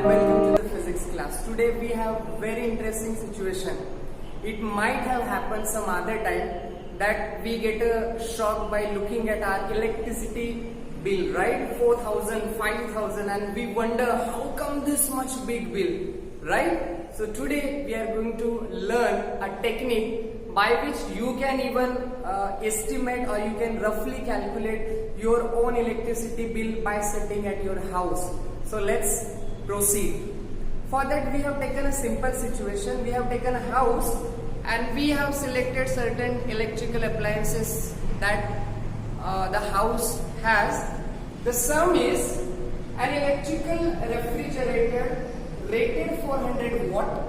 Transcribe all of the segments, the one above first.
and welcome to the physics class. Today we have very interesting situation. It might have happened some other time that we get a shock by looking at our electricity bill, right? 4,000, 5,000, and we wonder how come this much big bill, right? So today we are going to learn a technique by which you can even estimate or you can roughly calculate your own electricity bill by sitting at your house. So let's proceed. For that we have taken a simple situation. We have taken a house and we have selected certain electrical appliances that the house has. The sum is an electrical refrigerator rated 400 watt,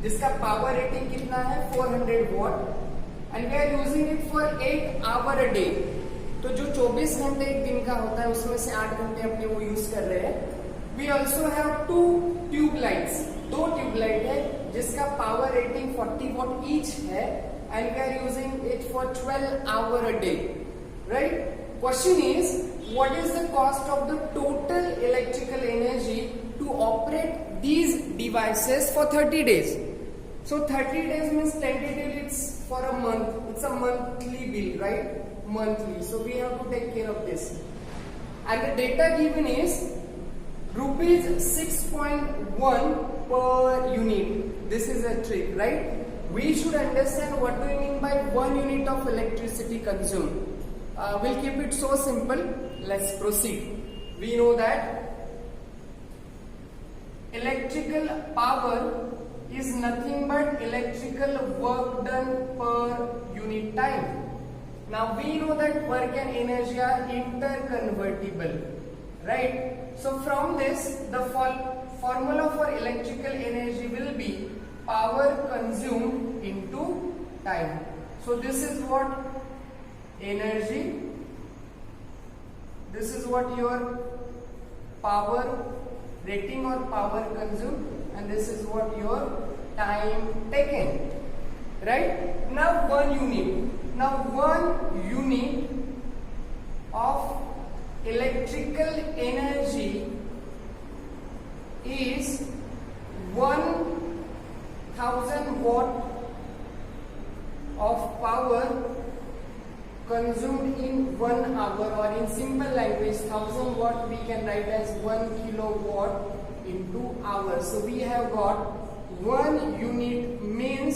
जिसका power rating कितना है 400 watt, and we are using it for 8 hour a day. तो जो 24 घंटे एक दिन का होता है उसमें से 8 घंटे अपने वो यूज कर रहे हैं. We also have 2 tube lights, 2 tube light है जिसका पावर रेटिंग 40 वॉट ईच है, and we are using it for 12 hour a day, right. Question is what is the cost of the total electrical energy to operate these devices for 30 days. So 30 days means tentatively it's for a month. It's a monthly bill, right? Monthly. So we have to take care of this. And the data given is rupees 6.1 per unit. This is a trick, right? We should understand what do you mean by 1 unit of electricity consumed. We'll keep it so simple. Let's proceed. We know that electrical power is nothing but electrical work done per unit time. Now we know that work and energy are interconvertible, right? So from this the formula for electrical energy will be power consumed into time. So this is what energy, this is what your power rating or power consumed, and this is what your time taken, right? Now 1 unit. Now 1 unit of electrical energy is 1000 watt of power consumed in 1 hour, or in simple language 1000 watt we can write as 1 kilowatt into hours. So we have got 1 unit means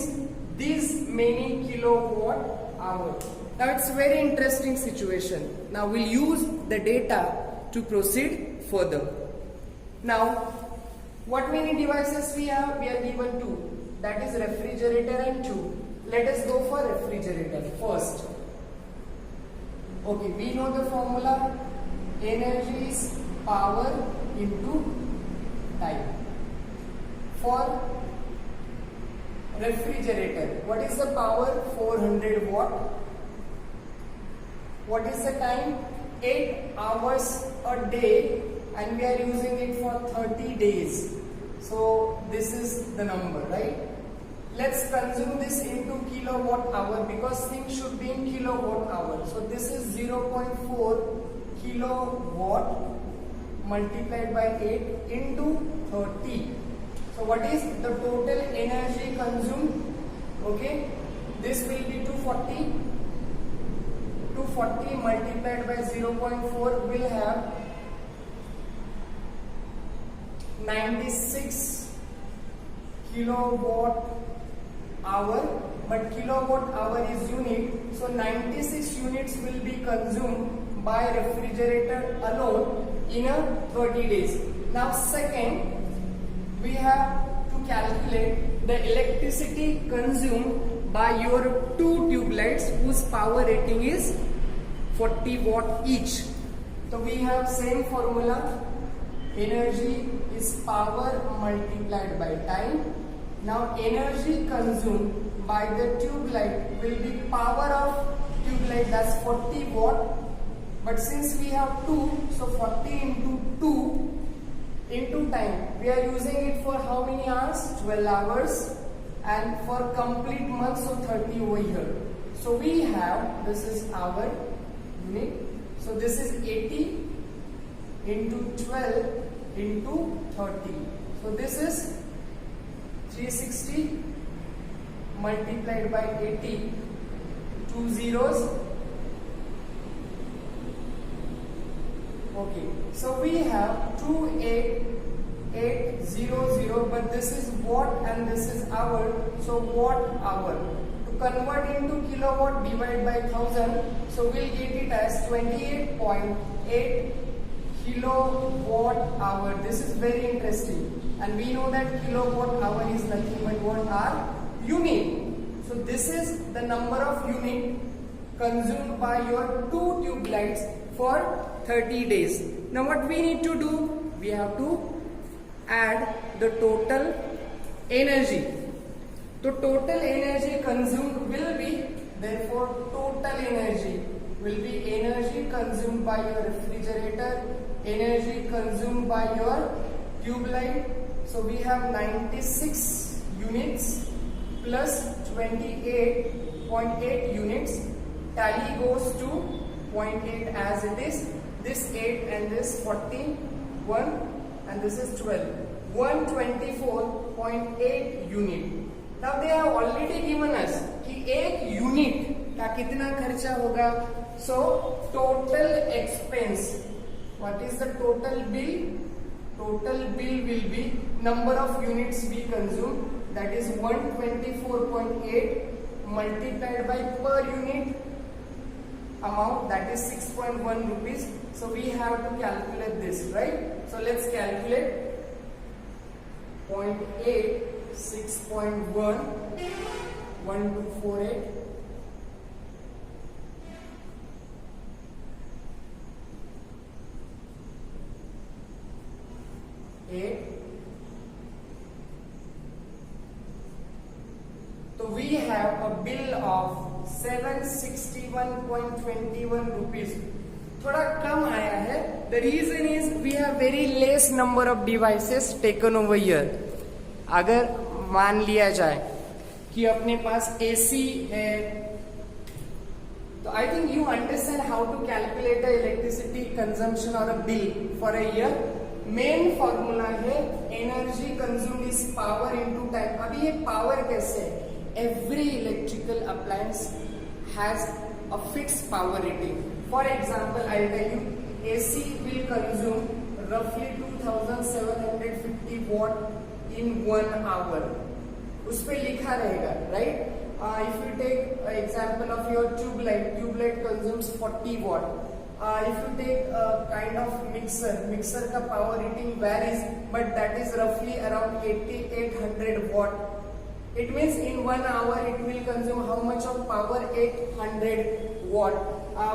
this many kilowatt hour. Now it's a very interesting situation. Now we'll use the data to proceed further. Now what many devices we have? We are given 2, that is refrigerator and 2. Let us go for refrigerator first. Okay, we know the formula. Energy is power into time. For refrigerator, what is the power? 400 watt. What is the time? 8 hours a day, and we are using it for 30 days. So this is the number, right? Let's consume this into kilowatt hour because things should be in kilowatt hour. So this is 0.4 kilowatt multiplied by 8 into 30. So what is the total energy consumed? Okay, this will be 240. 240 multiplied by 0.4 will have 96 kilowatt hour, but kilowatt hour is unit, so 96 units will be consumed by refrigerator alone in a 30 days. Now second, we have to calculate the electricity consumed by your 2 tube lights whose power rating is 40 watt each. So we have same formula. Energy is power multiplied by time. Now energy consumed by the tube light will be power of tube light, that's 40 watt, but since we have 2, so 40 into 2 into time. We are using it for how many hours? 12 hours, and for complete month, so 30 over here. So we have, this is our unit, so this is 80 into 12 into 30. So this is 360 multiplied by 80, 2 zeros. Okay, so we have 28800, but this is watt and this is hour, so watt hour. To convert into kilowatt, divide by 1000, so we'll get it as 28.8 kilowatt hour. This is very interesting, and we know that kilowatt hour is nothing but what are unit. So this is the number of unit consumed by your 2 tube lights for 30 days. Now what we need to do, we have to add the total energy. The total energy consumed will be, therefore total energy will be energy consumed by your refrigerator, energy consumed by your tube light. So we have 96 units plus 28.8 units. Tally goes to 0.8 as it is. This 8 and this 14, 1 and this is 12. 124.8 unit. Now they have already given us कि एक unit का कितना खर्चा होगा. So total expense. What is the total bill? Total bill will be number of units we consume, that is 124.8 multiplied by per unit amount, that is 6.1 rupees. So we have to calculate this, right? So let's calculate 0.8, 6.1, 1248. 8. So we have a bill of 761.21 rupees. थोड़ा कम आया है. The reason is we have very less number of devices taken over here. अगर मान लिया जाए कि अपने पास AC है, तो I think you understand how to calculate the electricity consumption or a bill for a year. Main formula है energy consumed is power into time. अभी ये पावर कैसे है? Every electrical appliance has a fix power rating. For example I tell you AC will consume रफली 2750 what in 1 our. उस पे लिखा रहेगा, right? If you take example of your tube light consumes 40 watt. If you take a kind of mixer का power rating varies, but that is roughly around 8800 watt. It means in 1 hour it will consume how much of power? 800 watt.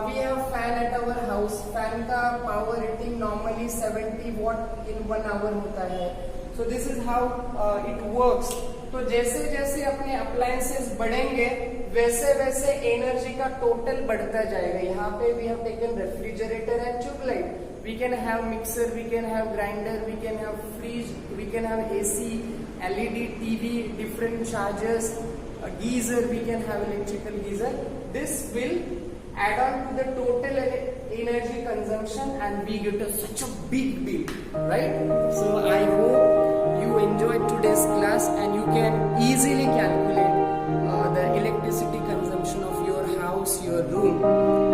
We have fan at our house. Fan का power rating normally 70 watt in 1 hour होता है. So this is how it works. तो जैसे जैसे अपने appliances बढ़ेंगे वैसे वैसे एनर्जी का टोटल बढ़ता जाएगा. यहाँ पे we have taken refrigerator and tube light. We can have mixer, we can have grinder, we can have fridge, we can have AC, LED, TV, different chargers, a geyser, we can have electrical geyser. This will add on to the total energy consumption and we get such a big bill, right? So I hope you enjoyed today's class and you can easily calculate the electricity consumption of your house, your room.